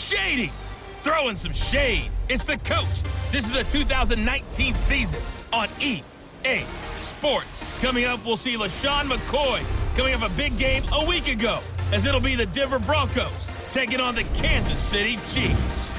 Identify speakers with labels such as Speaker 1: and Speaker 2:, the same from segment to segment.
Speaker 1: shady. Throwing some shade. It's the coach. This is the 2019 season on EA Sports. Coming up, we'll see LaShawn McCoy coming off a big game a week ago, as it'll be the Denver Broncos taking on the Kansas City Chiefs.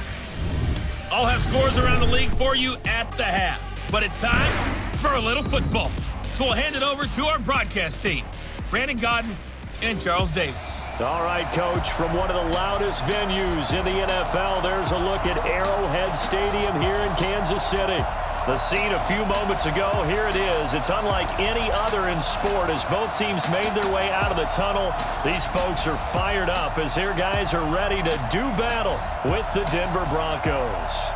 Speaker 1: I'll have scores around the league for you at the half, but it's time for a little football. So we'll hand it over to our broadcast team, Brandon Godden and Charles Davis.
Speaker 2: All right, Coach, from one of the loudest venues in the NFL, there's a look at Arrowhead Stadium here in Kansas City. The scene a few moments ago, here it is. It's unlike any other in sport as both teams made their way out of the tunnel. These folks are fired up as their guys are ready to do battle with the Denver Broncos.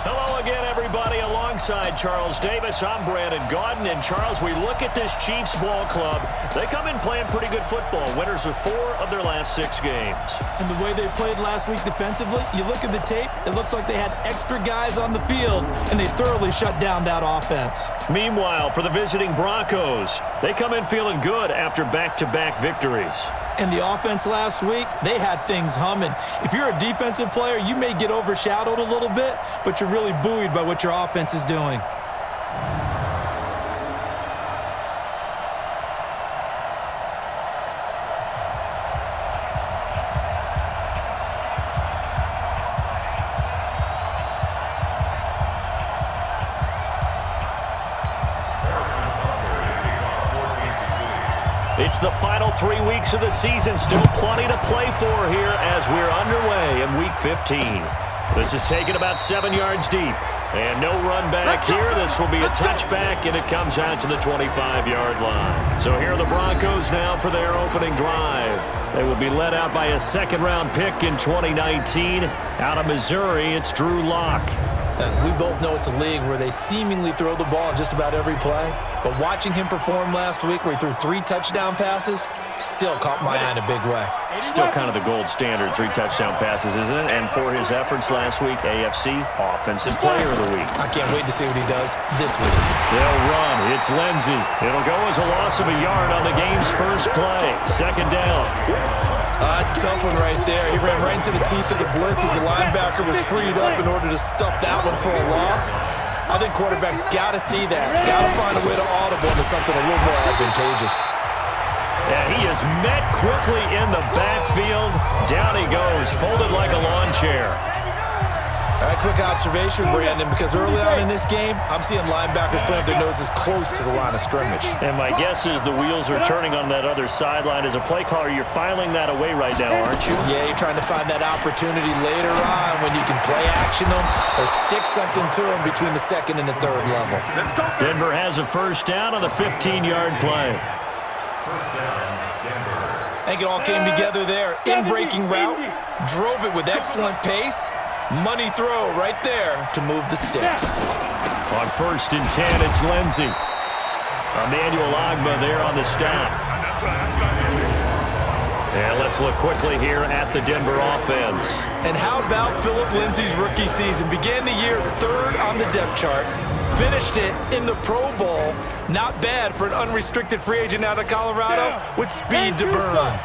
Speaker 2: Hello again, everybody. Alongside Charles Davis, I'm Brandon Godden. And Charles, we look at this Chiefs ball club. They come in playing pretty good football. Winners of 4 of their last 6 games.
Speaker 3: And the way they played last week defensively, you look at the tape, it looks like they had extra guys on the field, and they thoroughly shut down that offense.
Speaker 2: Meanwhile, for the visiting Broncos, they come in feeling good after back-to-back victories.
Speaker 3: And the offense last week, they had things humming. If you're a defensive player, you may get overshadowed a little bit, but you're really buoyed by what your offense is doing.
Speaker 2: It's the final 3 weeks of the season. Still plenty to play for here as we're underway in Week 15. This is taken about 7 yards deep. And no run back here. This will be a touchback, and it comes out to the 25-yard line. So here are the Broncos now for their opening drive. They will be led out by a second-round pick in 2019. Out of Missouri, it's Drew Lock.
Speaker 3: And we both know it's a league where they seemingly throw the ball just about every play. But watching him perform last week where he threw 3 touchdown passes still caught my eye in a big way.
Speaker 2: Still kind of the gold standard, 3 touchdown passes, isn't it? And for his efforts last week, AFC Offensive Player of the Week.
Speaker 3: I can't wait to see what he does this week.
Speaker 2: They'll run. It's Lindsey. It'll go as a loss of a yard on the game's first play. Second down.
Speaker 3: That's a tough one right there. He ran right into the teeth of the blitz as the linebacker was freed up in order to stuff that one for a loss. I think quarterbacks got to see that. Got to find a way to audible into something a little more advantageous.
Speaker 2: And he is met quickly in the backfield. Down he goes, folded like a lawn chair.
Speaker 3: All right, quick observation, Brandon, because early on in this game, I'm seeing linebackers playing with their noses close to the line of scrimmage.
Speaker 2: And my guess is the wheels are turning on that other sideline. As a play caller, you're filing that away right now, aren't you?
Speaker 3: Yeah, you're trying to find that opportunity later on when you can play action them or stick something to them between the second and the third level.
Speaker 2: Denver has a first down on the 15-yard play.
Speaker 3: I think it all came together there. In-breaking route, drove it with excellent pace. Money throw right there to move the sticks.
Speaker 2: On 1st and 10, it's Lindsey. Emmanuel Ogbah there on the stop. And let's look quickly here at the Denver offense.
Speaker 3: And how about Phillip Lindsay's rookie season? Began the year 3rd on the depth chart. Finished it in the Pro Bowl. Not bad for an unrestricted free agent out of Colorado with speed to burn.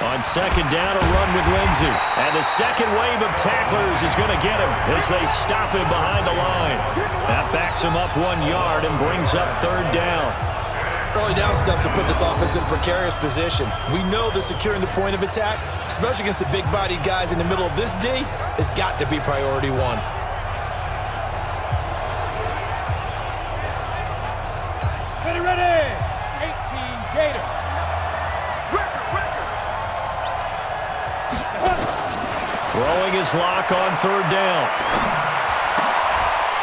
Speaker 2: On second down, a run with Lindsey. And the second wave of tacklers is going to get him as they stop him behind the line. That backs him up 1 yard and brings up 3rd down.
Speaker 3: Early down stuff to put this offense in a precarious position. We know that securing the point of attack, especially against the big-bodied guys in the middle of this D, has got to be priority 1.
Speaker 4: Ready, 18 Gators.
Speaker 2: Throwing his Lock on 3rd down.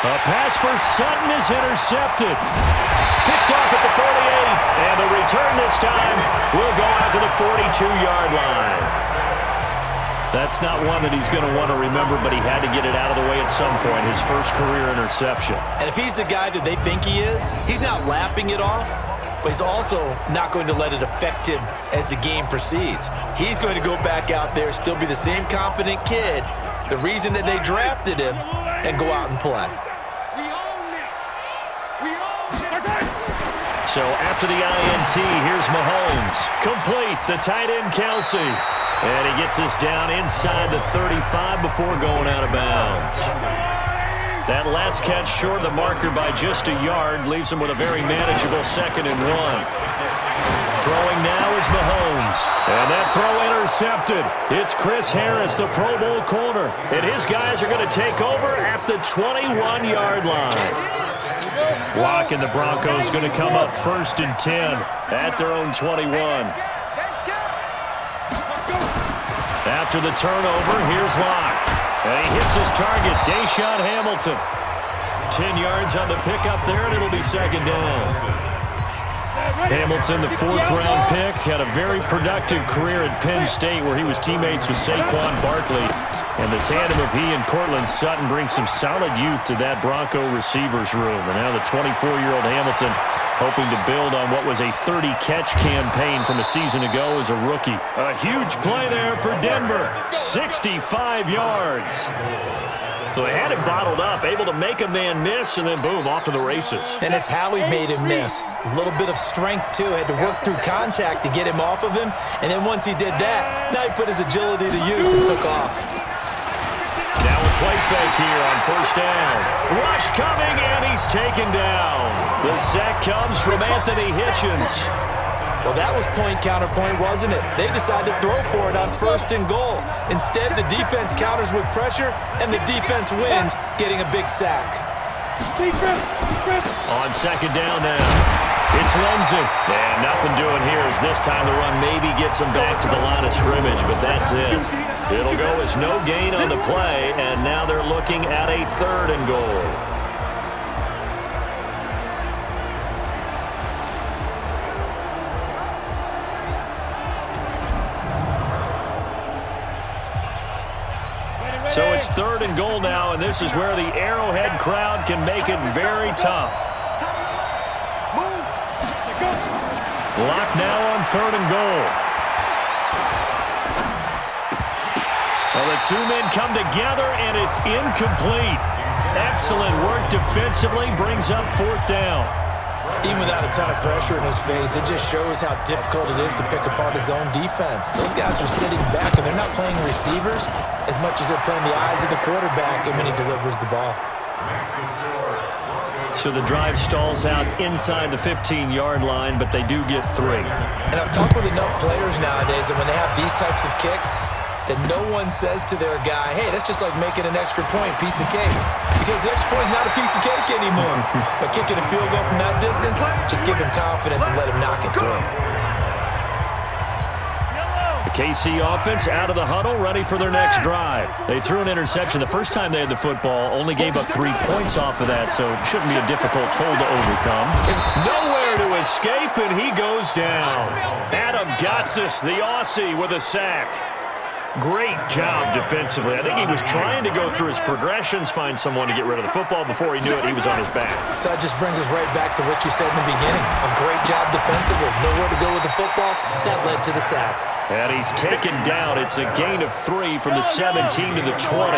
Speaker 2: A pass for Sutton is intercepted. Picked off at the 48, and the return this time will go out to the 42-yard line. That's not one that he's going to want to remember, but he had to get it out of the way at some point, his first career interception.
Speaker 3: And if he's the guy that they think he is, he's not laughing it off, but he's also not going to let it affect him as the game proceeds. He's going to go back out there, still be the same confident kid, the reason that they drafted him, and go out and play.
Speaker 2: So after the INT, here's Mahomes. Complete, the tight end Kelsey. And he gets us down inside the 35 before going out of bounds. That last catch short of the marker by just a yard leaves him with a very manageable 2nd and 1. Throwing now is Mahomes. And that throw intercepted. It's Chris Harris, the Pro Bowl corner. And his guys are going to take over at the 21-yard line. Locke and the Broncos going to come up 1st and 10 at their own 21. After the turnover, here's Locke. And he hits his target, Deshaun Hamilton. 10 yards on the pickup there, and it'll be 2nd down. Hamilton, the 4th-round pick, had a very productive career at Penn State where he was teammates with Saquon Barkley. And the tandem of he and Cortland Sutton brings some solid youth to that Bronco receivers room. And now the 24-year-old Hamilton hoping to build on what was a 30-catch campaign from a season ago as a rookie. A huge play there for Denver. 65 yards. So they had him bottled up, able to make a man miss, and then boom, off to the races.
Speaker 3: And it's how he made him miss. A little bit of strength, too. Had to work through contact to get him off of him. And then once he did that, now he put his agility to use and took off.
Speaker 2: Now a play fake here on 1st down. Rush coming, and he's taken down. The sack comes from Anthony Hitchens.
Speaker 3: Well, that was point-counterpoint, wasn't it? They decided to throw for it on 1st and goal. Instead, the defense counters with pressure, and the defense wins, getting a big sack.
Speaker 2: On 2nd down now, it's Lindsey. And nothing doing here as this time the run maybe gets him back to the line of scrimmage, but that's it. It'll go as no gain on the play, and now they're looking at a 3rd and goal. So it's 3rd and goal now, and this is where the Arrowhead crowd can make it very tough. Locke now on 3rd and goal. Well, the two men come together, and it's incomplete. Excellent work defensively, brings up 4th down.
Speaker 3: Even without a ton of pressure in his face, it just shows how difficult it is to pick apart his own defense. Those guys are sitting back, and they're not playing receivers as much as they're playing the eyes of the quarterback and when he delivers the ball.
Speaker 2: So the drive stalls out inside the 15-yard line, but they do get 3.
Speaker 3: And I've talked with enough players nowadays that when they have these types of kicks, that no one says to their guy, hey, that's just like making an extra point, piece of cake. Because the extra point is not a piece of cake anymore. But kicking a field goal from that distance, just give him confidence and let him knock it through.
Speaker 2: The KC offense out of the huddle, ready for their next drive. They threw an interception the first time they had the football, only gave up 3 points off of that, so it shouldn't be a difficult hole to overcome. Nowhere to escape, and he goes down. Adam Gotsis, the Aussie, with a sack. Great job defensively. I think he was trying to go through his progressions, find someone to get rid of the football. Before he knew it, he was on his back.
Speaker 3: So that just brings us right back to what you said in the beginning. A great job defensively. Nowhere to go with the football. That led to the sack.
Speaker 2: And he's taken down. It's a gain of 3 from the 17 to the 20.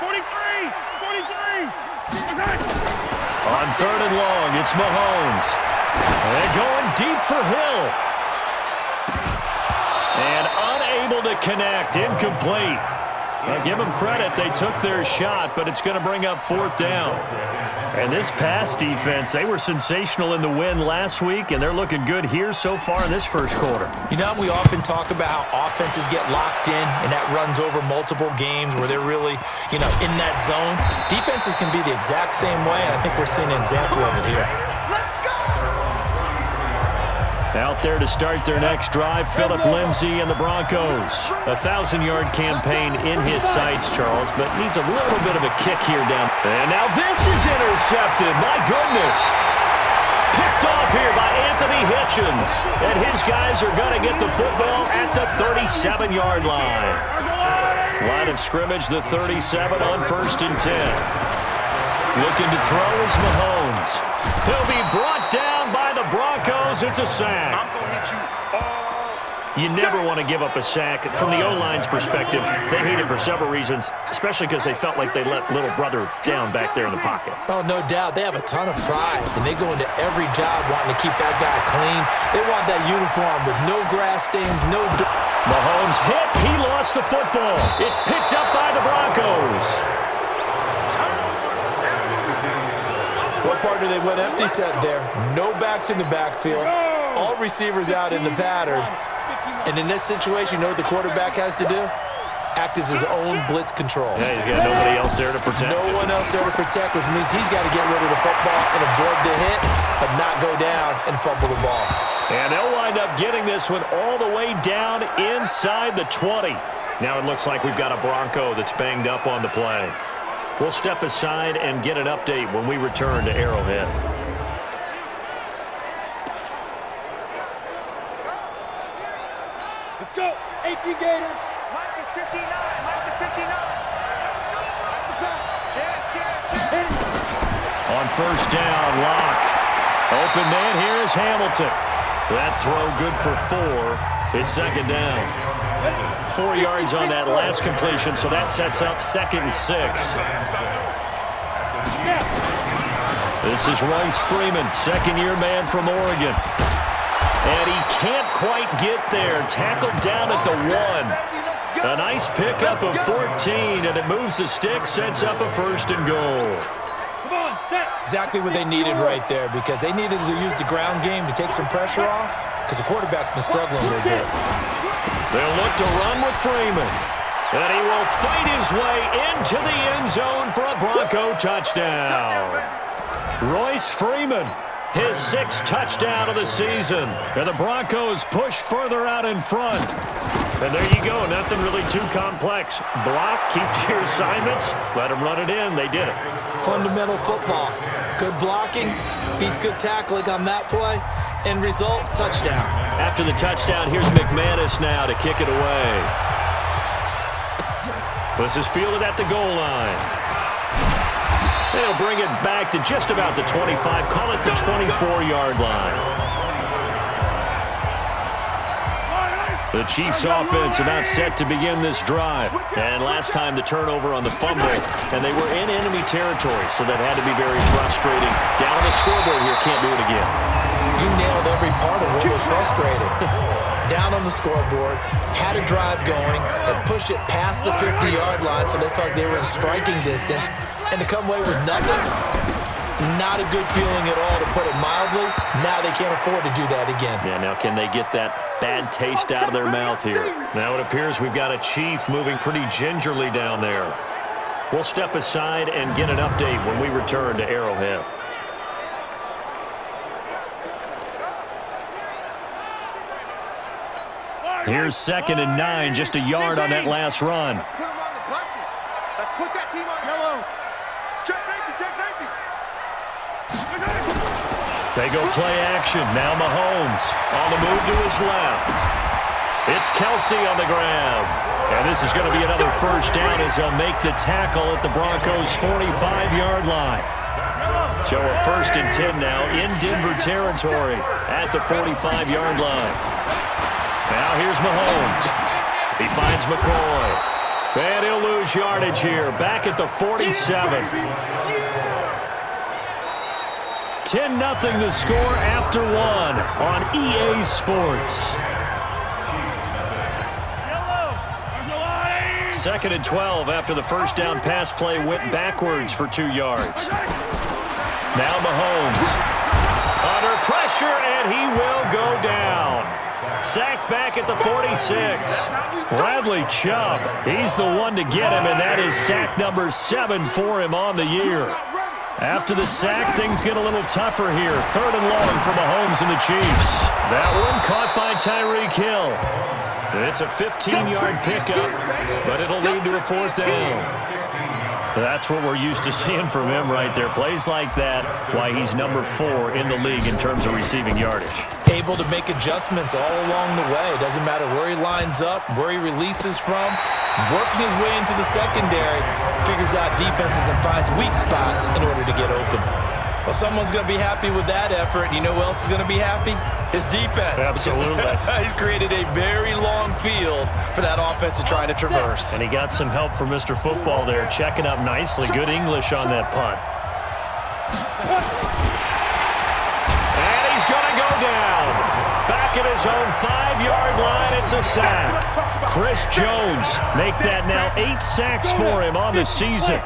Speaker 4: 43!
Speaker 2: On 3rd and long, it's Mahomes. They're going deep for Hill. And unable to connect, incomplete. Well, give them credit, they took their shot, but it's going to bring up 4th down. And this pass defense, they were sensational in the win last week, and they're looking good here so far in this first quarter.
Speaker 3: You know, we often talk about how offenses get locked in, and that runs over multiple games where they're really, in that zone. Defenses can be the exact same way, and I think we're seeing an example of it here.
Speaker 2: Out there to start their next drive, Phillip Lindsay and the Broncos. A 1,000-yard campaign in his sights, Charles, but needs a little bit of a kick here down. And now this is intercepted. My goodness. Picked off here by Anthony Hitchens. And his guys are going to get the football at the 37-yard line. Line of scrimmage, the 37 on 1st and 10. Looking to throw is Mahomes. He'll be brought down by the Broncos. It's a sack. You never want to give up a sack. From the O-line's perspective, they hate it for several reasons, especially because they felt like they let little brother down back there in the pocket.
Speaker 3: Oh, no doubt. They have a ton of pride, and they go into every job wanting to keep that guy clean. They want that uniform with no grass stains, no dirt.
Speaker 2: Mahomes hit. He lost the football. It's picked up by the Broncos.
Speaker 3: What part do they went empty set there? No backs in the backfield. All receivers out in the pattern. And in this situation, you know what the quarterback has to do? Act as his own blitz control.
Speaker 2: Yeah, he's got nobody else there to protect.
Speaker 3: No one else there to protect, which means he's got to get rid of the football and absorb the hit, but not go down and fumble the ball.
Speaker 2: And they'll wind up getting this one all the way down inside the 20. Now it looks like we've got a Bronco that's banged up on the play. We'll step aside and get an update when we return to Arrowhead.
Speaker 4: Let's go. 18 Gator.
Speaker 5: Mike is 59. Mike is 59. The pass.
Speaker 2: On first down, Locke. Open man here is Hamilton. That throw good for 4. It's second down. 4 yards on that last completion, so that sets up 2nd and 6. This is Royce Freeman, second-year man from Oregon. And he can't quite get there. Tackled down at the 1. A nice pickup of 14, and it moves the stick, sets up a 1st and goal.
Speaker 4: Come on, set.
Speaker 3: Exactly what they needed right there, because they needed to use the ground game to take some pressure off, because the quarterback's been struggling a little bit.
Speaker 2: They'll look to run with Freeman. And he will fight his way into the end zone for a Bronco touchdown. Royce Freeman, his 6th touchdown of the season. And the Broncos push further out in front. And there you go, nothing really too complex. Block, keep to your assignments, let them run it in. They did it.
Speaker 3: Fundamental football. Good blocking, beats good tackling on that play. End result, touchdown.
Speaker 2: After the touchdown, here's McManus now to kick it away. This is fielded at the goal line. They'll bring it back to just about the 25, call it the 24-yard line. The Chiefs offense about set to begin this drive. And last time the turnover on the fumble, and they were in enemy territory, so that had to be very frustrating. Down on the scoreboard here, can't do it again.
Speaker 3: You nailed every part of what was frustrating. Down on the scoreboard, had a drive going, and pushed it past the 50-yard line so they thought they were in striking distance, and to come away with nothing, not a good feeling at all, to put it mildly. Now they can't afford to do that again.
Speaker 2: Yeah, now can they get that bad taste out of their mouth here? Now it appears we've got a Chief moving pretty gingerly down there. We'll step aside and get an update when we return to Arrowhead. Here's 2nd and 9, just a yard on that last run.
Speaker 5: Let's put him on the buses. Let's put that team on yellow. Check safety, check safety.
Speaker 2: They go play action. Now Mahomes on the move to his left. It's Kelsey on the ground. And this is going to be another first down as they'll make the tackle at the Broncos' 45-yard line. So a 1st and 10 now in Denver territory at the 45-yard line. Now here's Mahomes. He finds McCoy. And he'll lose yardage here. Back at the 47. 10-0 the score after 1 on EA Sports. 2nd and 12 after the first down pass play went backwards for 2 yards. Now Mahomes. Under pressure, and he will go down. Sacked back at the 46. Bradley Chubb, he's the one to get him, and that is sack number 7 for him on the year. After the sack, things get a little tougher here. 3rd and long for Mahomes and the Chiefs. That one caught by Tyreek Hill. It's a 15-yard pickup, but it'll lead to a 4th down. That's what we're used to seeing from him right there. Plays like that, why he's number 4 in the league in terms of receiving yardage.
Speaker 3: Able to make adjustments all along the way. Doesn't matter where he lines up, where he releases from. Working his way into the secondary, figures out defenses and finds weak spots in order to get open. Well, someone's going to be happy with that effort. You know who else is going to be happy? His defense.
Speaker 2: Absolutely.
Speaker 3: He's created a very long field for that offense to try to traverse.
Speaker 2: And he got some help from Mr. Football there, checking up nicely. Good English on that punt. And he's going to go down. Back at his own 5-yard line, it's a sack. Chris Jones make that now 8 sacks for him on the season.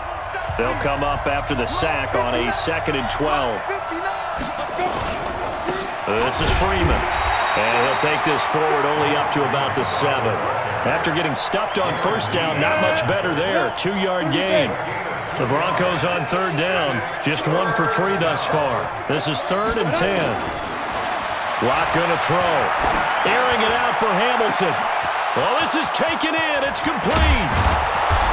Speaker 2: They'll come up after the sack on a 2nd and 12. This is Freeman. And he'll take this forward only up to about the 7. After getting stuffed on first down, not much better there. 2-yard gain. The Broncos on 3rd down. Just 1 for 3 thus far. This is 3rd and 10. Watt going to throw. Airing it out for Hamilton. Well, this is taken in. It's complete.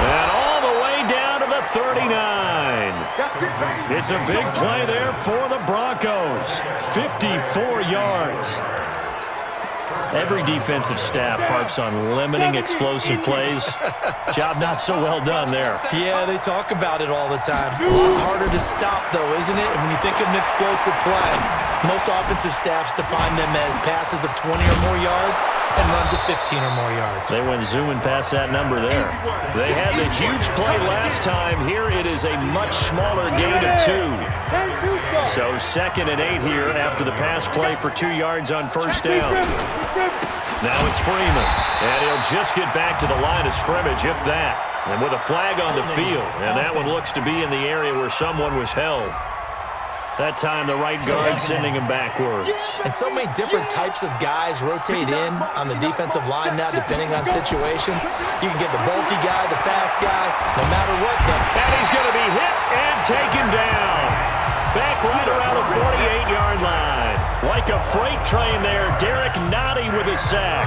Speaker 2: And all the way down to the 39. It's a big play there for the Broncos. 54 yards. Every defensive staff harps on limiting explosive plays. Job not so well done there.
Speaker 3: Yeah, they talk about it all the time. A lot harder to stop, though, isn't it? And when you think of an explosive play, most offensive staffs define them as passes of 20 or more yards and runs of 15 or more yards.
Speaker 2: They went zooming past that number there. They had the huge play last time. Here it is a much smaller gain of 2. So 2nd and 8 here after the pass play for 2 yards on first down. Now it's Freeman, and he'll just get back to the line of scrimmage, if that. And with a flag on the field, and that one looks to be in the area where someone was held. That time the right guard sending him backwards.
Speaker 3: And so many different types of guys rotate in on the defensive line now, depending on situations. You can get the bulky guy, the fast guy, no matter what.
Speaker 2: And he's going to be hit and taken down. Back right around the 48-yard line. Like a freight train there, Derek Nottie with a sack.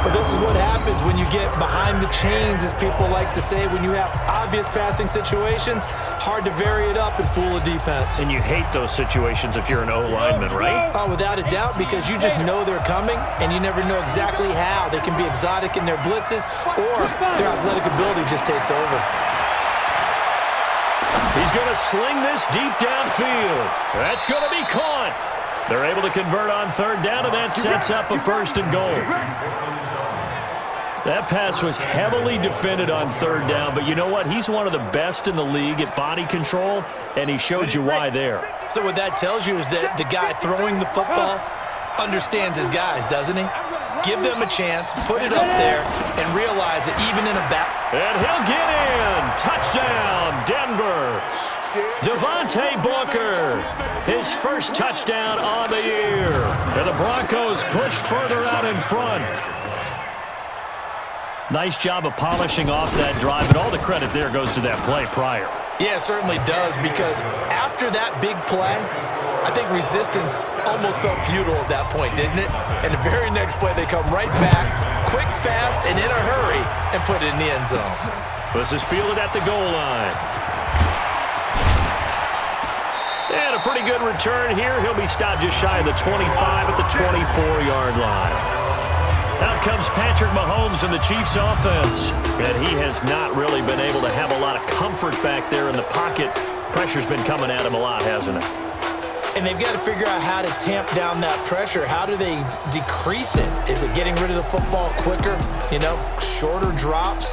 Speaker 3: But this is what happens when you get behind the chains, as people like to say. When you have obvious passing situations, hard to vary it up and fool a defense.
Speaker 2: And you hate those situations if you're an O-lineman, right?
Speaker 3: Oh, without a doubt, because you just know they're coming, and you never know exactly how. They can be exotic in their blitzes, or their athletic ability just takes over.
Speaker 2: He's going to sling this deep downfield. That's going to be caught. They're able to convert on 3rd down, and that sets up a 1st and goal. That pass was heavily defended on 3rd down, but you know what? He's one of the best in the league at body control, and he showed you why there.
Speaker 3: So what that tells you is that the guy throwing the football understands his guys, doesn't he? Give them a chance, put it up there, and realize that even in a battle.
Speaker 2: And he'll get in. Touchdown, Denver. Devontae Booker, his first touchdown on the year. And the Broncos push further out in front. Nice job of polishing off that drive, but all the credit there goes to that play prior.
Speaker 3: Yeah, it certainly does, because after that big play, I think resistance almost felt futile at that point, didn't it? And the very next play, they come right back, quick, fast, and in a hurry, and put it in the end zone.
Speaker 2: This is fielded at the goal line. And a pretty good return here. He'll be stopped just shy of the 25 at the 24-yard line. Out comes Patrick Mahomes in the Chiefs' offense. And he has not really been able to have a lot of comfort back there in the pocket. Pressure's been coming at him a lot, hasn't it?
Speaker 3: And they've got to figure out how to tamp down that pressure. How do they decrease it? Is it getting rid of the football quicker? You know, shorter drops?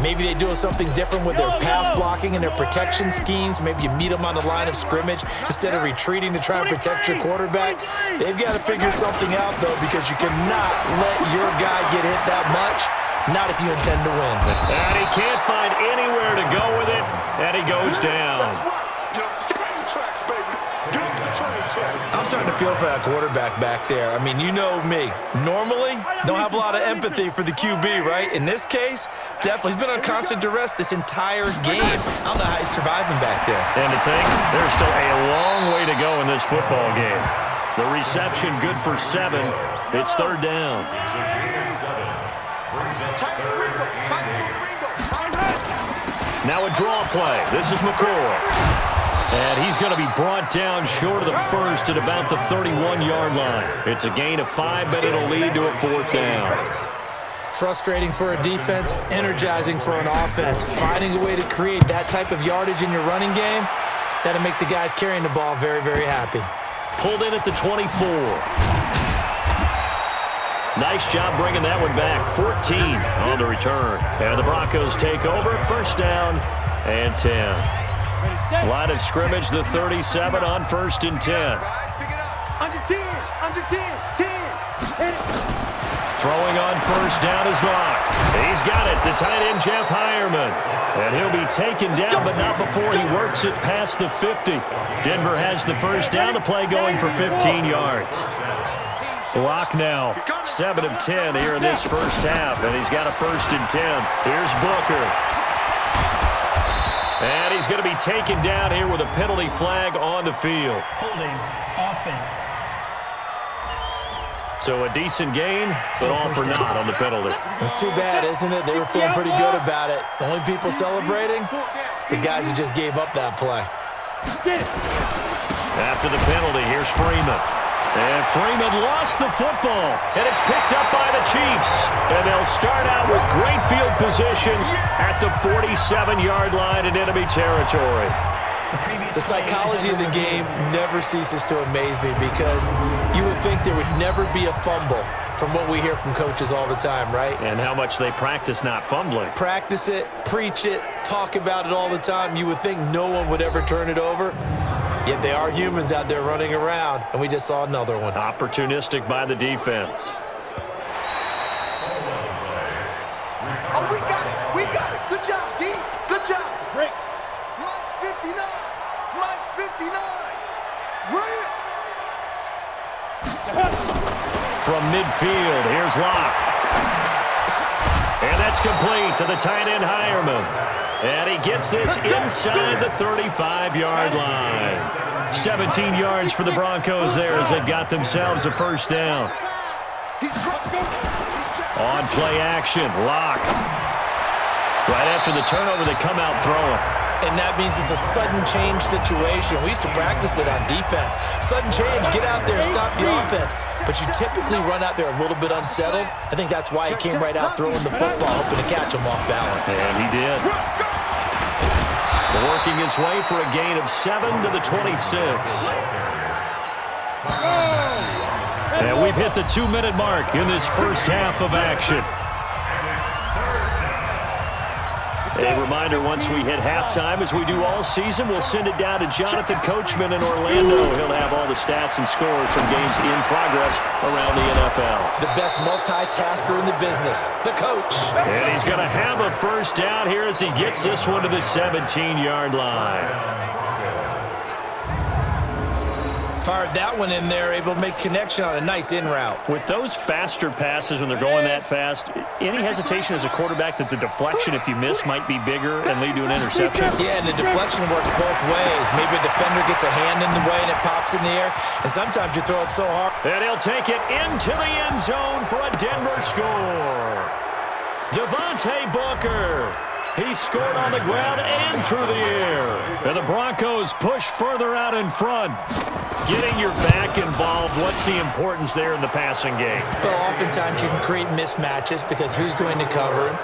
Speaker 3: Maybe they do something different with their pass blocking and their protection schemes. Maybe you meet them on the line of scrimmage instead of retreating to try and protect your quarterback. They've got to figure something out, though, because you cannot let your guy get hit that much, not if you intend to win.
Speaker 2: And he can't find anywhere to go with it, and he goes down.
Speaker 3: I'm starting to feel for that quarterback back there. I mean, you know me. Normally, don't have a lot of empathy for the QB, right? In this case, definitely. He's been on constant duress this entire game. I don't know how he's surviving back there.
Speaker 2: And to think, there's still a long way to go in this football game. The reception good for 7. It's 3rd down. Now a draw play. This is McCoy. And he's going to be brought down short of the 1st at about the 31-yard line. It's a gain of 5, but it'll lead to a 4th down.
Speaker 3: Frustrating for a defense, energizing for an offense. Finding a way to create that type of yardage in your running game, That'll make the guys carrying the ball very, very happy.
Speaker 2: Pulled in at the 24. Nice job bringing that one back. 14 on the return. And the Broncos take over. First down and 10. Line of scrimmage, the 37 on 1st and 10.
Speaker 4: Under 10, under 10, 10.
Speaker 2: Throwing on first down is Locke. He's got it, the tight end Jeff Heuerman. And he'll be taken down, but not before he works it past the 50. Denver has the first down, the play going for 15 yards. Locke now, 7 of 10 here in this first half, and he's got a 1st and 10. Here's Booker. And he's going to be taken down here with a penalty flag on the field.
Speaker 6: Holding offense.
Speaker 2: So a decent gain, but all for naught on the penalty.
Speaker 3: It's too bad, isn't it? They were feeling pretty good about it. The only people celebrating, the guys who just gave up that play.
Speaker 2: After the penalty, here's Freeman. And Freeman lost the football, and it's picked up by the Chiefs. And they'll start out with great field position at the 47-yard line in enemy territory.
Speaker 3: The psychology of the game never ceases to amaze me because you would think there would never be a fumble from what we hear from coaches all the time, right?
Speaker 2: And how much they practice not fumbling.
Speaker 3: Practice it, preach it, talk about it all the time. You would think no one would ever turn it over. Yet they are humans out there running around, and we just saw another one.
Speaker 2: Opportunistic by the defense.
Speaker 5: Oh, we got it. We got it. Good job, D. Good job.
Speaker 4: Break.
Speaker 5: Mike's 59. Mike's 59. Run it.
Speaker 2: From midfield, here's Locke. And that's complete to the tight end Heuerman. And he gets this inside the 35-yard line. 17 yards for the Broncos there as they've got themselves a first down. On play action, Locke. Right after the turnover, they come out throwing.
Speaker 3: And that means it's a sudden change situation. We used to practice it on defense. Sudden change, get out there, stop the offense. But you typically run out there a little bit unsettled. I think that's why he came right out throwing the football, hoping to catch him off balance.
Speaker 2: And he did. Working his way for a gain of 7 to the 26. And we've hit the 2-minute mark in this first half of action. A reminder, once we hit halftime, as we do all season, we'll send it down to Jonathan Coachman in Orlando. He'll have all the stats and scores from games in progress around the NFL.
Speaker 3: The best multitasker in the business, the coach.
Speaker 2: And he's going to have a first down here as he gets this one to the 17-yard line.
Speaker 3: Fired that one in there, able to make connection on a nice in route.
Speaker 2: With those faster passes when they're going that fast, any hesitation as a quarterback that the deflection, if you miss, might be bigger and lead to an interception?
Speaker 3: Yeah, and the deflection works both ways. Maybe a defender gets a hand in the way and it pops in the air, and sometimes you throw it so hard.
Speaker 2: And he'll take it into the end zone for a Denver score. Devontae Booker. He scored on the ground and through the air. And the Broncos push further out in front. Getting your back involved, what's the importance there in the passing game?
Speaker 3: Well, oftentimes you can create mismatches because who's going to cover him?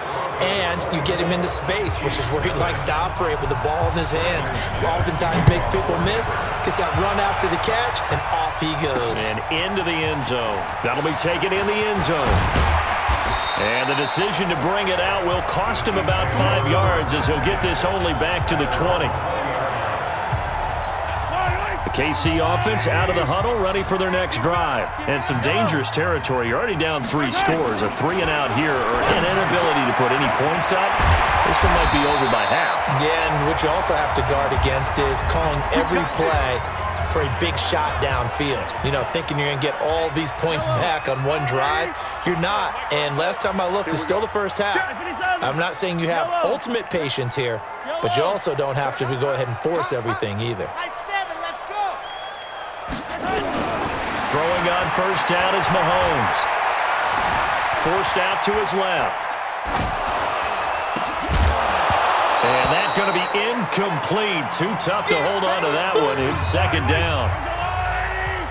Speaker 3: And you get him into space, which is where he likes to operate with the ball in his hands. Oftentimes makes people miss, gets that run after the catch, and off he goes.
Speaker 2: And into the end zone. That'll be taken in the end zone. And the decision to bring it out will cost him about 5 yards as he'll get this only back to the 20. The KC offense out of the huddle, ready for their next drive. And some dangerous territory. You're already down 3 scores. A 3-and-out here or an inability to put any points up. This one might be over by half.
Speaker 3: Yeah, and what you also have to guard against is calling every play for a big shot downfield. You know, thinking you're going to get all these points back on one drive. You're not. And last time I looked, it's still the first half. I'm not saying you have ultimate patience here, but you also don't have to go ahead and force everything either.
Speaker 2: Throwing on first down is Mahomes. Forced out to his left. And that's going to be incomplete. Too tough to hold on to that one. It's second down.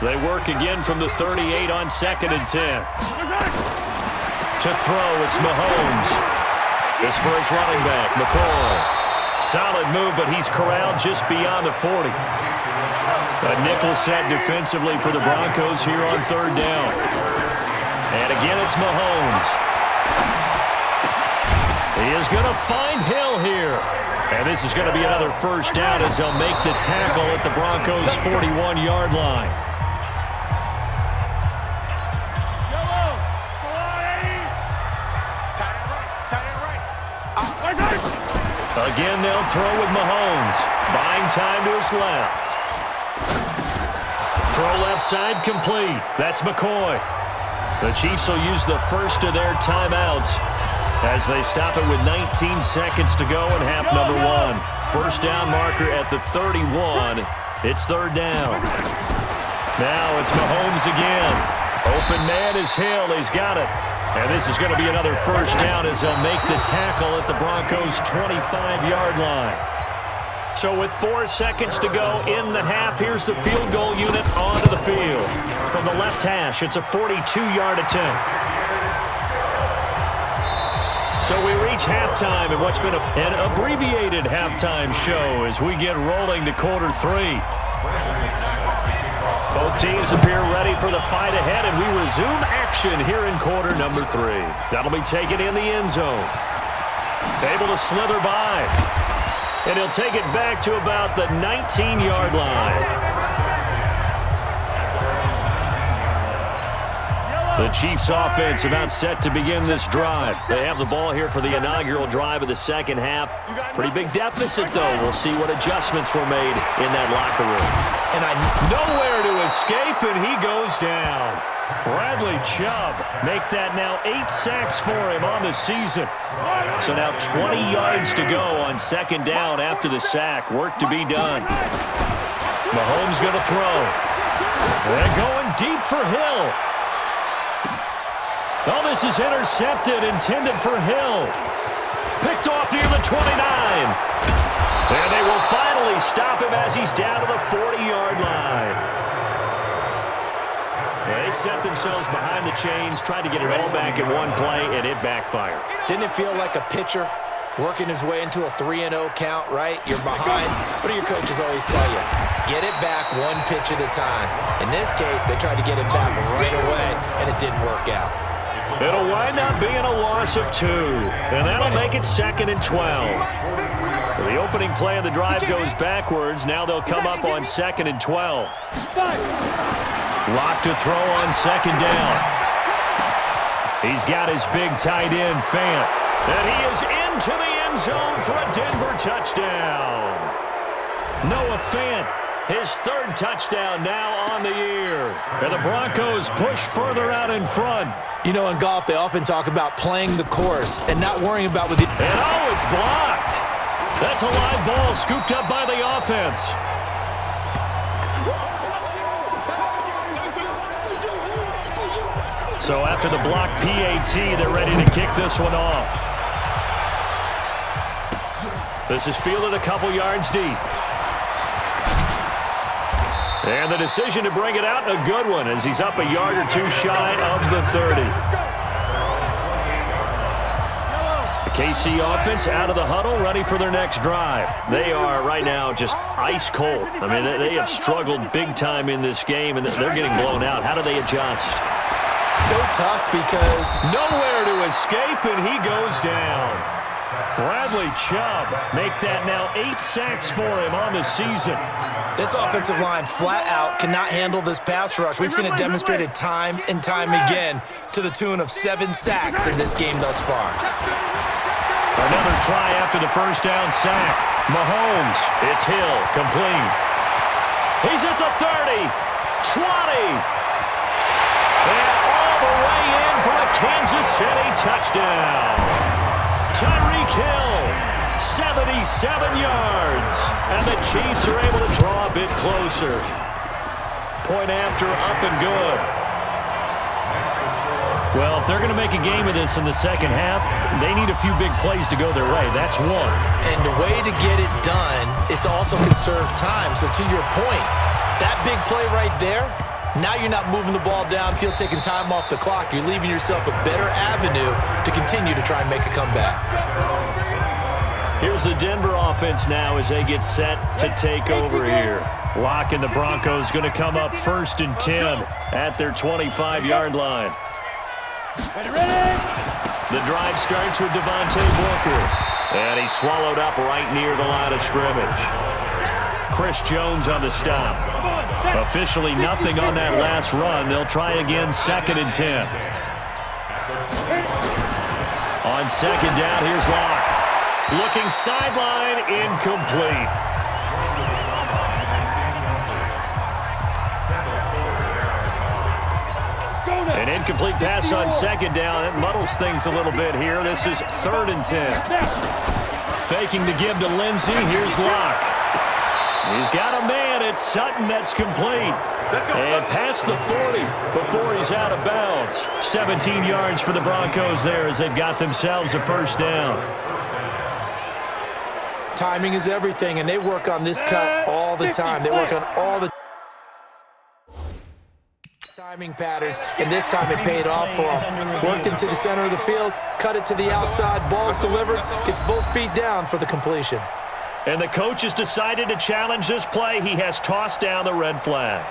Speaker 2: They work again from the 38 on 2nd and 10. To throw, it's Mahomes. This for his running back, McCoy. Solid move, but he's corralled just beyond the 40. A nickel set defensively for the Broncos here on third down. And again, it's Mahomes. He is going to find Hill here. And this is going to be another first down as they'll make the tackle at the Broncos' 41-yard line. Again, they'll throw with Mahomes. Buying time to his left. Throw left side complete. That's McCoy. The Chiefs will use the first of their timeouts as they stop it with 19 seconds to go in half number one. First down marker at the 31. It's third down. Now it's Mahomes again. Open man is Hill. He's got it. And this is going to be another first down as they'll make the tackle at the Broncos' 25-yard line. So with 4 seconds to go in the half, here's the field goal unit onto the field. From the left hash, it's a 42-yard attempt. So we reach halftime in what's been an abbreviated halftime show as we get rolling to quarter three. Both teams appear ready for the fight ahead, and we resume action here in quarter number three. That'll be taken in the end zone. Able to slither by. And he'll take it back to about the 19-yard line. The Chiefs offense about set to begin this drive. They have the ball here for the inaugural drive of the second half. Pretty big deficit, though. We'll see what adjustments were made in that locker room. And nowhere to escape, and he goes down. Bradley Chubb make that now 8 sacks for him on the season. So now 20 yards to go on second down after the sack. Work to be done. Mahomes going to throw. And going deep for Hill. Oh, this is intercepted, intended for Hill. Picked off near the 29. And they will finally stop him as he's down to the 40-yard line. They set themselves behind the chains, tried to get it all back in one play, and it backfired.
Speaker 3: Didn't it feel like a pitcher working his way into a 3-0 count, right? You're behind. What do your coaches always tell you? Get it back one pitch at a time. In this case, they tried to get it back right away, and it didn't work out.
Speaker 2: It'll wind up being a loss of 2, and that'll make it 2nd and 12. The opening play of the drive goes backwards. Now they'll come up on 2nd and 12. Lock to throw on second down. He's got his big tight end, Fant. And he is into the end zone for a Denver touchdown. Noah Fant, his 3rd touchdown now on the year. And the Broncos push further out in front.
Speaker 3: You know, in golf, they often talk about playing the course and not worrying about what the...
Speaker 2: And oh, it's blocked. That's a live ball scooped up by the offense. So after the block PAT, they're ready to kick this one off. This is fielded a couple yards deep. And the decision to bring it out, a good one, as he's up a yard or 2 shy of the 30. The KC offense out of the huddle, ready for their next drive. They are right now just ice cold. I mean, they have struggled big time in this game, and they're getting blown out. How do they adjust?
Speaker 3: So tough because
Speaker 2: nowhere to escape, and he goes down. Bradley Chubb make that now 8 sacks for him on the season.
Speaker 3: This offensive line flat out cannot handle this pass rush. We've seen it demonstrated time and time again to the tune of 7 sacks in this game thus far.
Speaker 2: Another try after the first down sack. Mahomes, it's Hill, complete. He's at the 30, 20. And all the way in for a Kansas City touchdown. Tyreek Hill, 77 yards. And the Chiefs are able to draw a bit closer. Point after, up and good. Well, if they're going to make a game of this in the second half, they need a few big plays to go their way. That's one.
Speaker 3: And the way to get it done is to also conserve time. So to your point, that big play right there, now you're not moving the ball downfield, taking time off the clock. You're leaving yourself a better avenue to continue to try and make a comeback.
Speaker 2: Here's the Denver offense now as they get set to take over here. Locke and the Broncos going to come up 1st and 10 at their 25-yard line. The drive starts with Devontae Booker. And he's swallowed up right near the line of scrimmage. Chris Jones on the stop. Officially nothing on that last run. They'll try again 2nd and 10. On 2nd down, here's Locke. Looking sideline, incomplete. An incomplete pass on 2nd down. It muddles things a little bit here. This is 3rd and 10. Faking the give to Lindsey. Here's Locke. He's got a man. It's Sutton that's complete. And past the 40 before he's out of bounds. 17 yards for the Broncos there as they've got themselves a 1st down.
Speaker 3: Timing is everything, and they work on this cut all the time. They work on all the timing patterns, and this time it paid off for him. Worked into the center of the field, cut it to the outside, ball's delivered, gets both feet down for the completion.
Speaker 2: And the coach has decided to challenge this play. He has tossed down the red flag.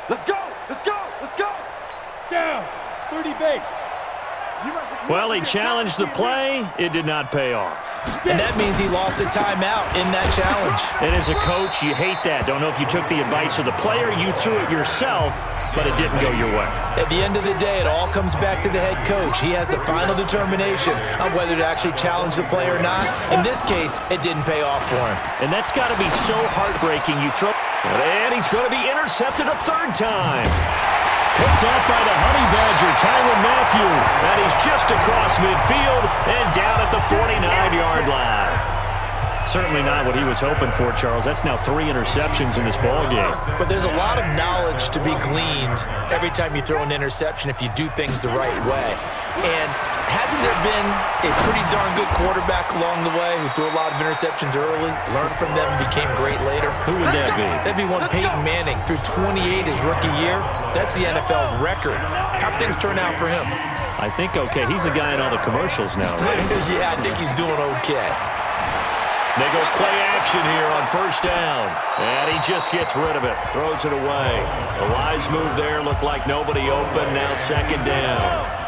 Speaker 4: Let's go! Let's go! Let's go! Down! 30 base.
Speaker 2: Well, he challenged the play. It did not pay off.
Speaker 3: And that means he lost a timeout in that challenge.
Speaker 2: And as a coach, you hate that. Don't know if you took the advice of the player, you threw it yourself, but it didn't go your way.
Speaker 3: At the end of the day, it all comes back to the head coach. He has the final determination on whether to actually challenge the play or not. In this case, it didn't pay off for him.
Speaker 2: And that's got to be so heartbreaking. You throw, and he's going to be intercepted a 3rd time. Picked up by the Honey Badger, Tyrann Mathieu. And he's just across midfield and down at the 49-yard line. Certainly not what he was hoping for, Charles. That's now 3 interceptions in this ballgame.
Speaker 3: But there's a lot of knowledge to be gleaned every time you throw an interception if you do things the right way. And hasn't there been a pretty darn good quarterback along the way who threw a lot of interceptions early, learned from them, and became great later?
Speaker 2: Who would that be?
Speaker 3: That'd be one Peyton Manning. Threw 28 his rookie year. That's the NFL record. How'd things turn out for him?
Speaker 2: I think okay. He's the guy in all the commercials now, right?
Speaker 3: Yeah, I think he's doing okay.
Speaker 2: They go play action here on 1st down. And he just gets rid of it. Throws it away. The wise move there. Looked like nobody open. Now 2nd down.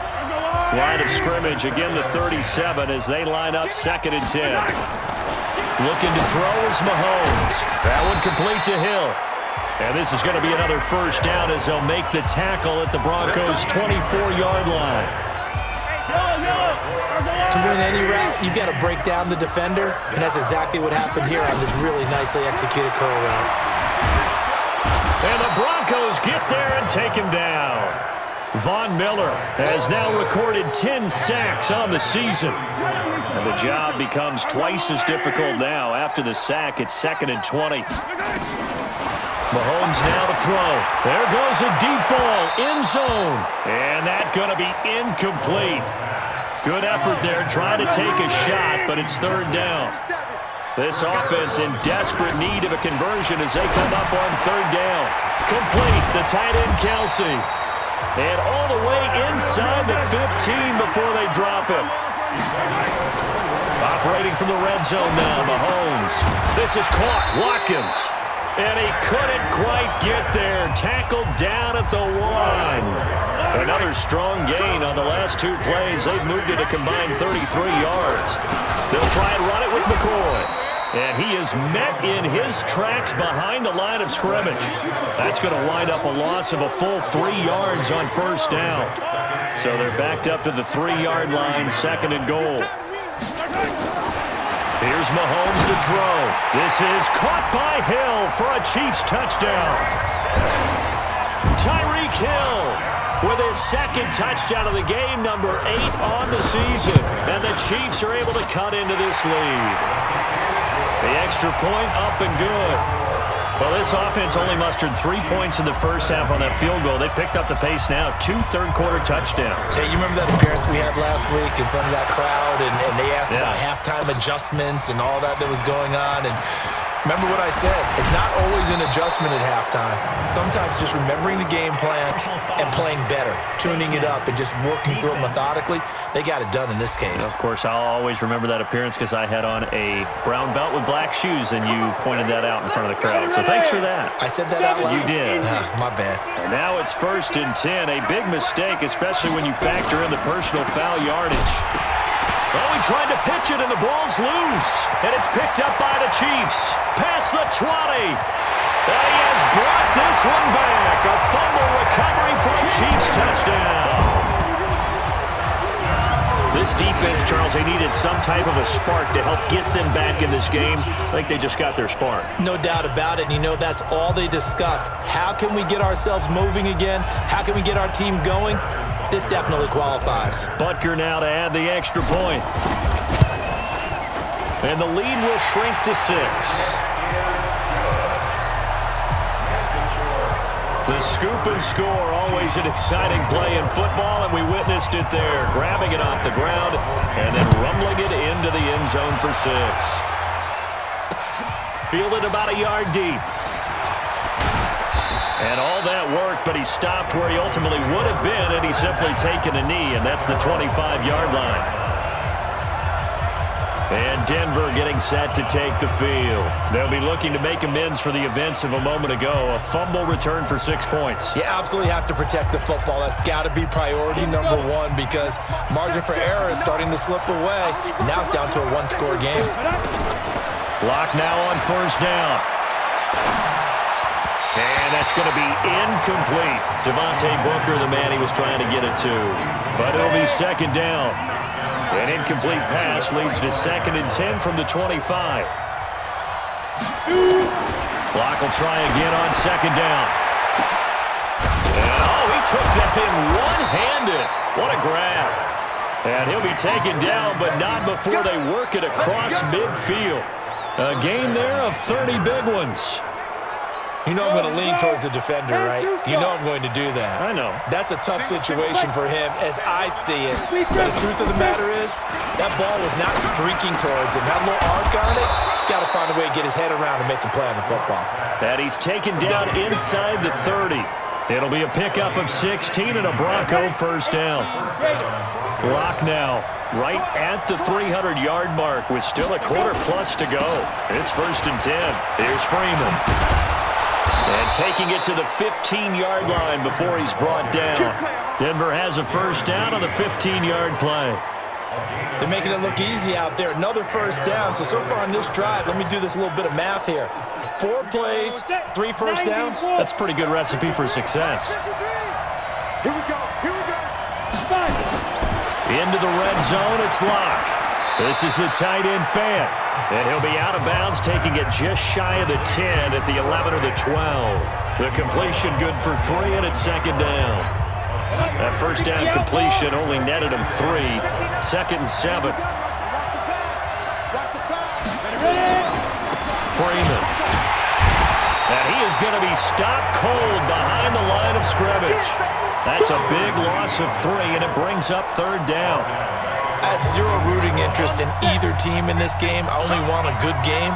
Speaker 2: Line of scrimmage. Again the 37 as they line up 2nd and 10. Looking to throw is Mahomes. That one complete to Hill. And this is going to be another 1st down as they'll make the tackle at the Broncos' 24-yard line.
Speaker 3: To win any route, you've got to break down the defender, and that's exactly what happened here on this really nicely executed curl route.
Speaker 2: And the Broncos get there and take him down. Von Miller has now recorded 10 sacks on the season. And the job becomes twice as difficult now. After the sack, it's 2nd and 20. Mahomes now to throw. There goes a deep ball, end zone. And that's going to be incomplete. Good effort there, trying to take a shot, but it's 3rd down. This offense in desperate need of a conversion as they come up on 3rd down. Complete, the tight end Kelsey. And all the way inside the 15 before they drop it. Operating from the red zone now, Mahomes. This is caught, Watkins. And he couldn't quite get there. Tackled down at the 1. Another strong gain on the last 2 plays. They've moved it a combined 33 yards. They'll try and run it with McCoy. And he is met in his tracks behind the line of scrimmage. That's going to wind up a loss of a full 3 yards on 1st down. So they're backed up to the 3-yard line, 2nd and goal. Here's Mahomes to throw. This is caught by Hill for a Chiefs touchdown. Tyreek Hill with his 2nd touchdown of the game, number 8 on the season. And the Chiefs are able to cut into this lead. The extra point up and good. Well, this offense only mustered 3 points in the first half on that field goal. They picked up the pace now. 2 third-quarter touchdowns.
Speaker 3: Hey, you remember that appearance we had last week in front of that crowd, and they asked about halftime adjustments and all that was going on, and Remember what I said. It's not always an adjustment at halftime. Sometimes just remembering the game plan and playing better, tuning it up and just working through it methodically. They got it done in this case.
Speaker 2: Of course, I'll always remember that appearance because I had on a brown belt with black shoes, and you pointed that out in front of the crowd. So thanks for that.
Speaker 3: I said that out loud?
Speaker 2: You did.
Speaker 3: My bad.
Speaker 2: And now it's 1st and 10. A big mistake, especially when you factor in the personal foul yardage. Well, he tried to pitch it, and the ball's loose. And it's picked up by the Chiefs. Past the 20. And he has brought this one back. A fumble recovery for a Chiefs touchdown. This defense, Charles, they needed some type of a spark to help get them back in this game. I think they just got their spark.
Speaker 3: No doubt about it. And you know, that's all they discussed. How can we get ourselves moving again? How can we get our team going? This definitely qualifies.
Speaker 2: Butker now to add the extra point. And the lead will shrink to 6. The scoop and score, always an exciting play in football, and we witnessed it there. Grabbing it off the ground and then rumbling it into the end zone for 6. Fielded about a yard deep. And all that work, but he stopped where he ultimately would have been had he simply taken a knee, and that's the 25-yard line. And Denver getting set to take the field. They'll be looking to make amends for the events of a moment ago. A fumble return for 6 points.
Speaker 3: You absolutely have to protect the football. That's got to be priority number one because margin for error is starting to slip away. And now it's down to a one-score game.
Speaker 2: Block now on 1st down. And that's going to be incomplete. Devontae Booker, the man he was trying to get it to. But it'll be 2nd down. An incomplete pass leads to 2nd and 10 from the 25. Block will try again on 2nd down. And, he took that in one-handed. What a grab. And he'll be taken down, but not before they work it across midfield. A gain there of 30 big ones.
Speaker 3: You know I'm going to lean towards the defender, right? You know I'm going to do that.
Speaker 2: I know.
Speaker 3: That's a tough situation for him as I see it. But the truth of the matter is, that ball was not streaking towards him. That little arc on it, he's got to find a way to get his head around and make a play on the football.
Speaker 2: And he's taken down inside the 30. It'll be a pickup of 16 and a Bronco 1st down. Block now right at the 300-yard mark with still a quarter plus to go. It's 1st and 10. Here's Freeman. And taking it to the 15-yard line before he's brought down. Denver has a 1st down on the 15-yard play.
Speaker 3: They're making it look easy out there. Another 1st down. So far on this drive, let me do this little bit of math here. 4 plays, 3 1st downs.
Speaker 2: That's a pretty good recipe for success.
Speaker 4: Here we go. Here we go.
Speaker 2: Into the red zone, it's Locke. This is the tight end Fant. And he'll be out of bounds, taking it just shy of the 10 at the 11 or the 12. The completion good for 3, and it's 2nd down. That 1st down completion only netted him 3. 2nd and 7. Freeman. And he is going to be stopped cold behind the line of scrimmage. That's a big loss of 3, and it brings up 3rd down.
Speaker 3: I have zero rooting interest in either team in this game. I only want a good game.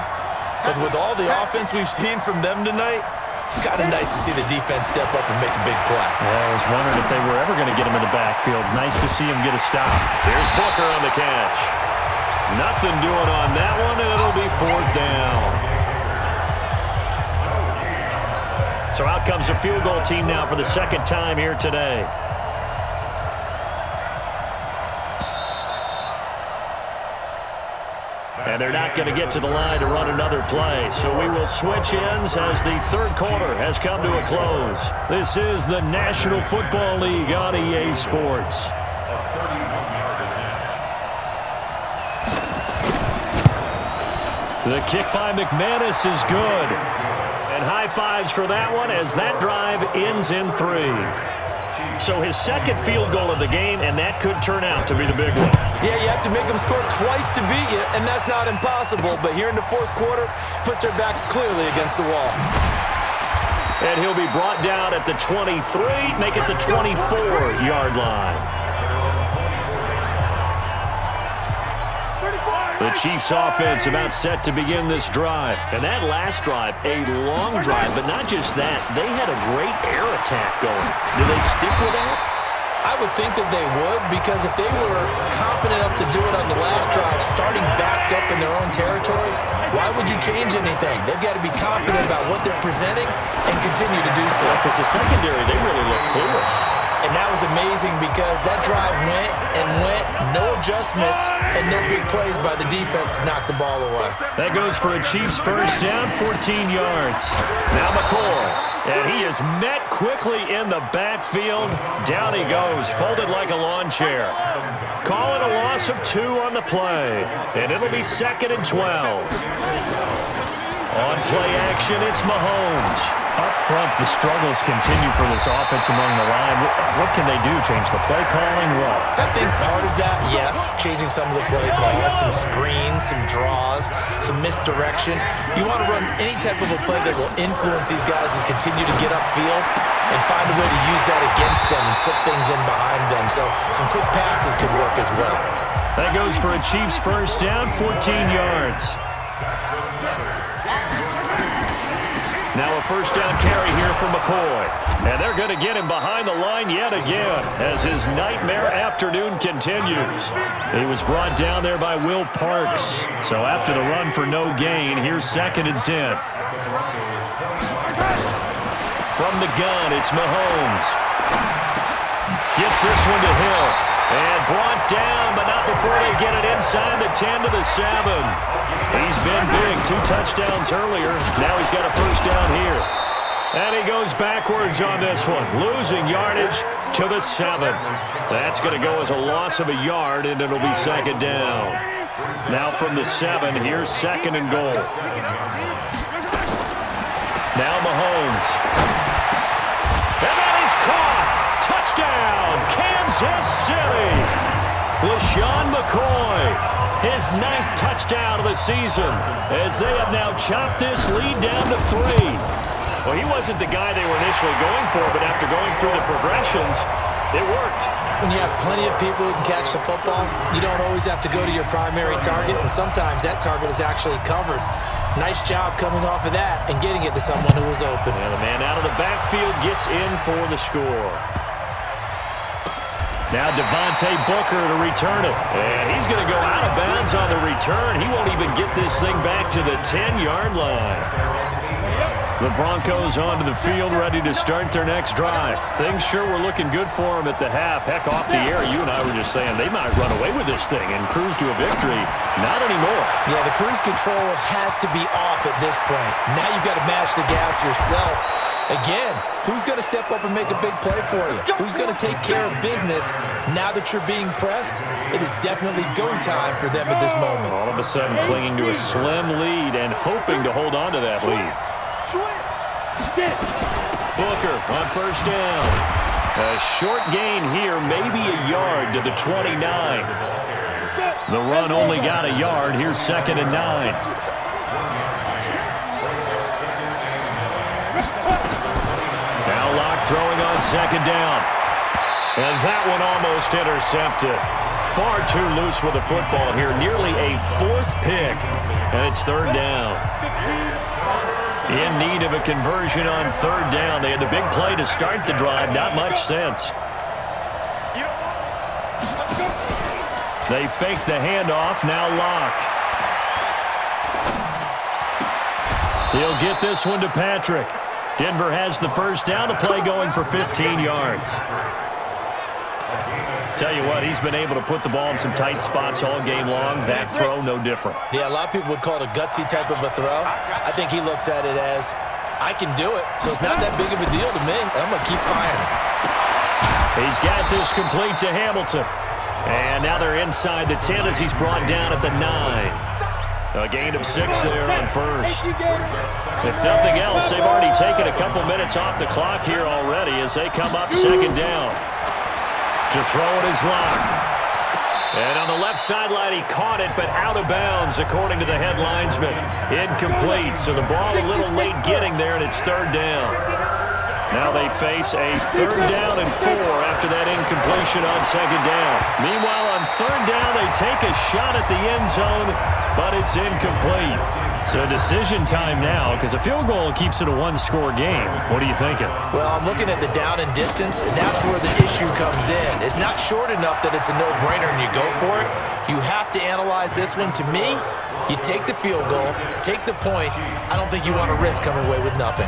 Speaker 3: But with all the offense we've seen from them tonight, it's kind of nice to see the defense step up and make a big play.
Speaker 2: Yeah, I was wondering if they were ever going to get him in the backfield. Nice to see him get a stop. Here's Booker on the catch. Nothing doing on that one, and it'll be 4th down. So out comes a field goal team now for the 2nd time here today. And they're not going to get to the line to run another play. So we will switch ends as the 3rd quarter has come to a close. This is the National Football League on EA Sports. The kick by McManus is good. And high fives for that one as that drive ends in 3. So his 2nd field goal of the game, and that could turn out to be the big one.
Speaker 3: Yeah, you have to make them score twice to beat you, and that's not impossible. But here in the 4th quarter, puts their backs clearly against the wall.
Speaker 2: And he'll be brought down at the 23, make it the 24-yard line. The The Chiefs offense about set to begin this drive. And that last drive, a long drive, but not just that. They had a great air attack going. Do they stick with that?
Speaker 3: I would think that they would, because if they were competent enough to do it on the last drive, starting backed up in their own territory, why would you change anything? They've got to be confident about what they're presenting and continue to do so.
Speaker 2: Because the secondary, they really look clueless.
Speaker 3: And that was amazing because that drive went and went, no adjustments, and no big plays by the defense to knock the ball away.
Speaker 2: That goes for a Chiefs first down, 14 yards. Now McCoy, and he is met quickly in the backfield. Down he goes, folded like a lawn chair. Call it a loss of 2 on the play, and it'll be 2nd and 12. On play action, it's Mahomes. Up front, the struggles continue for this offense among the line. What can they do? Change the play calling? What?
Speaker 3: I think part of that, yes, changing some of the play calls, some screens, some draws, some misdirection. You want to run any type of a play that will influence these guys and continue to get upfield and find a way to use that against them and slip things in behind them. So some quick passes could work as well.
Speaker 2: That goes for a Chiefs first down, 14 yards. Now a first down carry here for McCoy. And they're going to get him behind the line yet again as his nightmare afternoon continues. He was brought down there by Will Parks. So after the run for no gain, here's 2nd and 10. From the gun, it's Mahomes. Gets this one to Hill. And brought down, but not before they get it inside the 10 to the 7. He's been big, 2 touchdowns earlier. Now he's got a first down here. And he goes backwards on this one, losing yardage to the 7. That's going to go as a loss of a yard, and it'll be 2nd down. Now from the 7, here's 2nd and goal. Now Mahomes. And that is caught. Touchdown, Kansas City. LaShawn McCoy, his 9th touchdown of the season, as they have now chopped this lead down to 3. Well, he wasn't the guy they were initially going for, but after going through the progressions, it worked.
Speaker 3: When you have plenty of people who can catch the football, you don't always have to go to your primary target, and sometimes that target is actually covered. Nice job coming off of that and getting it to someone who was open.
Speaker 2: And the man out of the backfield gets in for the score. Now Devontae Booker to return it. And he's going to go out of bounds on the return. He won't even get this thing back to the 10-yard line. The Broncos onto the field ready to start their next drive. Things sure were looking good for them at the half. Heck, off the air, you and I were just saying they might run away with this thing and cruise to a victory. Not anymore.
Speaker 3: Yeah, the cruise control has to be off at this point. Now you've got to match the gas yourself. Again, who's going to step up and make a big play for you? Who's going to take care of business now that you're being pressed? It is definitely go time for them at this moment.
Speaker 2: All of a sudden clinging to a slim lead and hoping to hold on to that lead. Booker on first down. A short gain here, maybe a yard to the 29. The run only got a yard. Here's 2nd and 9. Throwing on 2nd down. And that one almost intercepted. Far too loose with the football here. Nearly a 4th pick. And it's 3rd down. In need of a conversion on 3rd down. They had the big play to start the drive. Not much sense. They fake the handoff. Now Locke. He'll get this one to Patrick. Denver has the first down, to play going for 15 yards. Tell you what, he's been able to put the ball in some tight spots all game long. That throw, no different.
Speaker 3: Yeah, a lot of people would call it a gutsy type of a throw. I think he looks at it as, I can do it, so it's not that big of a deal to me. I'm going to keep firing.
Speaker 2: He's got this complete to Hamilton. And now they're inside the 10 as he's brought down at the 9. A gain of 6 there on first. If nothing else, they've already taken a couple minutes off the clock here already as they come up 2nd down. To throw it is Locke. And on the left sideline, he caught it, but out of bounds, according to the head linesman. Incomplete, so the ball a little late getting there, and it's 3rd down. Now they face a 3rd down and 4 after that incompletion on 2nd down. Meanwhile, on 3rd down, they take a shot at the end zone, but it's incomplete. So decision time now, because a field goal keeps it a one-score game. What are you thinking?
Speaker 3: Well, I'm looking at the down and distance, and that's where the issue comes in. It's not short enough that it's a no-brainer and you go for it. You have to analyze this one. To me, you take the field goal, take the point. I don't think you want to risk coming away with nothing.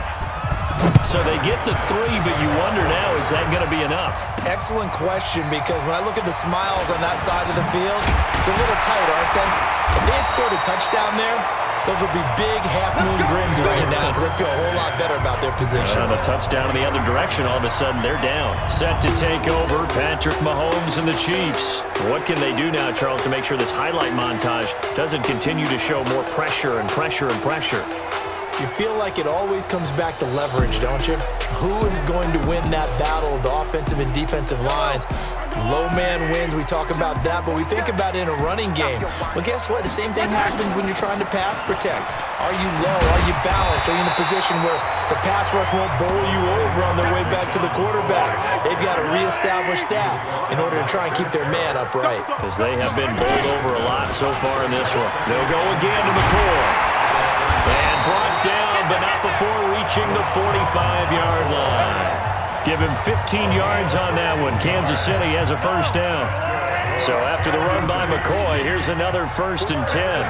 Speaker 2: So they get the 3, but you wonder now, is that going to be enough?
Speaker 3: Excellent question, because when I look at the smiles on that side of the field, it's a little tight, aren't they? If they had scored a touchdown there, those would be big half-moon grins right now because they feel a whole lot better about their position.
Speaker 2: The touchdown in the other direction, all of a sudden they're down. Set to take over, Patrick Mahomes and the Chiefs. What can they do now, Charles, to make sure this highlight montage doesn't continue to show more pressure and pressure and pressure?
Speaker 3: You feel like it always comes back to leverage, don't you? Who is going to win that battle of the offensive and defensive lines? Low man wins, we talk about that, but we think about it in a running game. Well, guess what? The same thing happens when you're trying to pass protect. Are you low? Are you balanced? Are you in a position where the pass rush won't bowl you over on their way back to the quarterback? They've got to reestablish that in order to try and keep their man upright.
Speaker 2: Because they have been bowled over a lot so far in this one. They'll go again to McCoy. And brought down, but not before reaching the 45-yard line. Give him 15 yards on that one. Kansas City has a 1st down. So after the run by McCoy, here's another 1st and 10.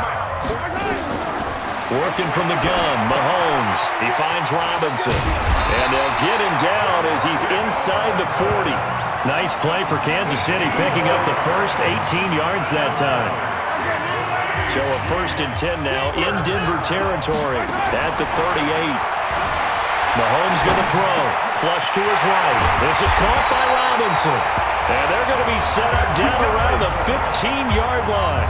Speaker 2: Working from the gun, Mahomes. He finds Robinson. And they'll get him down as he's inside the 40. Nice play for Kansas City, picking up the first 18 yards that time. So a 1st and 10 now in Denver territory at the 38. Mahomes going to throw. Flush to his right. This is caught by Robinson. And they're going to be set up down around the 15-yard line.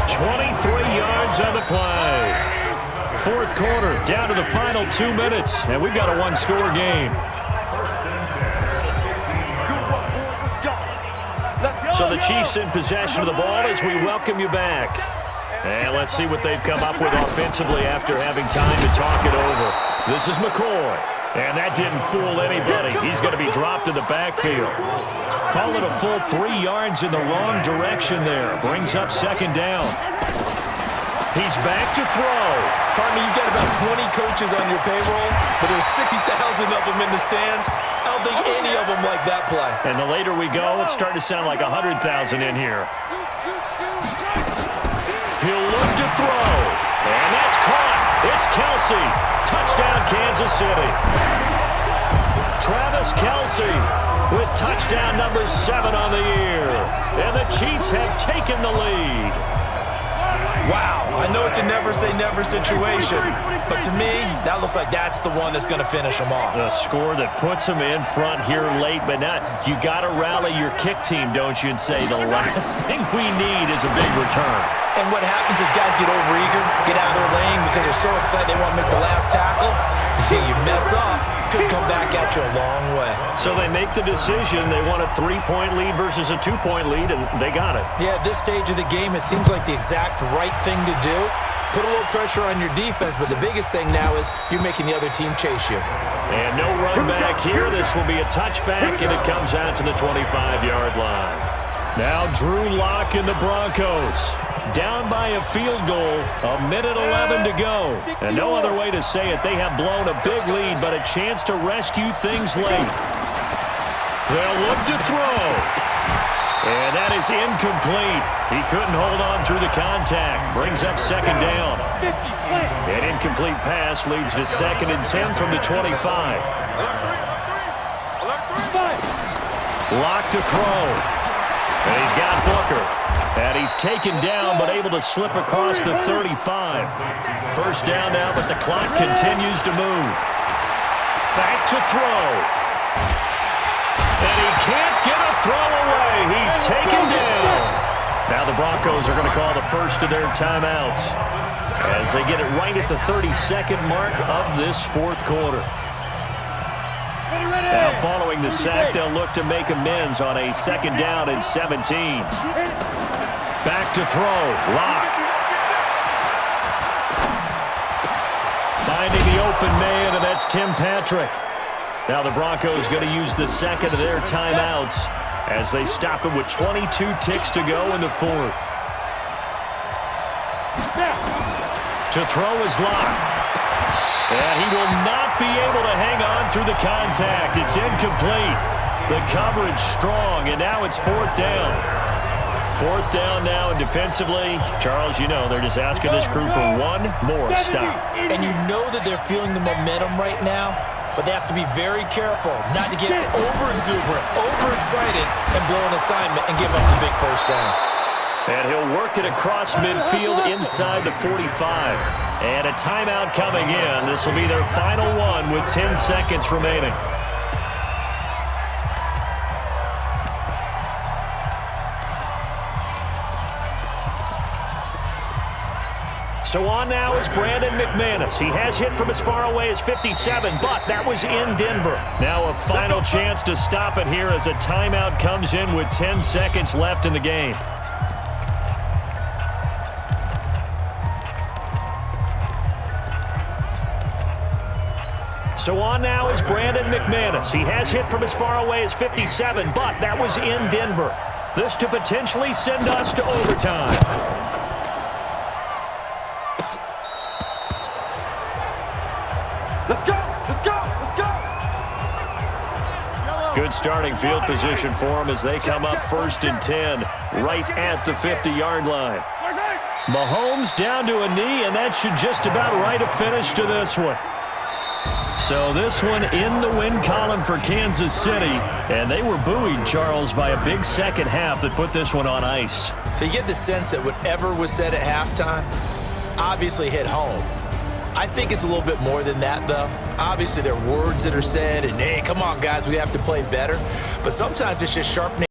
Speaker 2: 23 yards on the play. 4th quarter, down to the final 2 minutes. And we've got a one-score game. So the Chiefs in possession of the ball as we welcome you back. And let's see what they've come up with offensively after having time to talk it over. This is McCoy. And that didn't fool anybody. He's going to be dropped in the backfield. Call it a full 3 yards in the wrong direction there. Brings up 2nd down. He's back to throw.
Speaker 3: Pardon me, you've got about 20 coaches on your payroll, but there's 60,000 of them in the stands. I don't think any of them like that play.
Speaker 2: And the later we go, it's starting to sound like 100,000 in here. He'll look to throw. And that's caught. It's Kelsey. Touchdown, Kansas City. Travis Kelsey with touchdown number 7 on the year. And the Chiefs have taken the lead.
Speaker 3: Wow, I know it's a never-say-never situation, but to me, that looks like that's the one that's going to finish them off.
Speaker 2: The score that puts them in front here late, but not. You got to rally your kick team, don't you, and say the last thing we need is a big return.
Speaker 3: And what happens is guys get overeager, get out of their lane because they're so excited they want to make the last tackle. You mess up, could come back at you a long way.
Speaker 2: So they make the decision. They want a 3-point lead versus a 2-point lead, and they got it.
Speaker 3: Yeah, at this stage of the game, it seems like the exact right thing to do. Put a little pressure on your defense, but the biggest thing now is you're making the other team chase you.
Speaker 2: And no run back here. This will be a touchback, and it comes out to the 25-yard line. Now Drew Lock and the Broncos. Down by a field goal, 1:11 to go. And no other way to say it, they have blown a big lead, but a chance to rescue things late. They'll look to throw. And that is incomplete. He couldn't hold on through the contact. Brings up 2nd down. An incomplete pass leads to 2nd and 10 from the 25. Lock to throw. And he's got Booker. And he's taken down, but able to slip across the 35. 1st down now, but the clock continues to move. Back to throw. And he can't get a throw away. He's taken down. Now the Broncos are going to call the first of their timeouts as they get it right at the 32nd mark of this 4th quarter. Now following the sack, they'll look to make amends on a 2nd down and 17. Back to throw. Lock. Finding the open man, and that's Tim Patrick. Now the Broncos going to use the second of their timeouts as they stop it with 22 ticks to go in the fourth. To throw is locked. And he will not be able to hang on through the contact. It's incomplete. The coverage strong, and now it's fourth down. Fourth down now, and defensively, Charles, you know, they're just asking this crew for one more stop.
Speaker 3: And you know that they're feeling the momentum right now, but they have to be very careful not to get over-exuberant, overexcited, and blow an assignment and give up the big first down.
Speaker 2: And he'll work it across midfield inside the 45. And a timeout coming in. This will be their final one with 10 seconds remaining. So on now is Brandon McManus. He has hit from as far away as 57, but that was in Denver. Now a final chance to stop it here as a timeout comes in with 10 seconds left in the game. So on now is Brandon McManus. He has hit from as far away as 57, but that was in Denver. This to potentially send us to overtime.
Speaker 4: Let's go! Let's go! Let's go!
Speaker 2: Good starting field position for them as they come up first and 10 right at the 50-yard line. Mahomes down to a knee, and that should just about write a finish to this one. So this one in the win column for Kansas City, and they were buoyed, Charles, by a big second half that put this one on ice.
Speaker 3: So you get the sense that whatever was said at halftime obviously hit home. I think it's a little bit more than that, though. Obviously, there are words that are said, and, hey, come on, guys, we have to play better. But sometimes it's just sharpening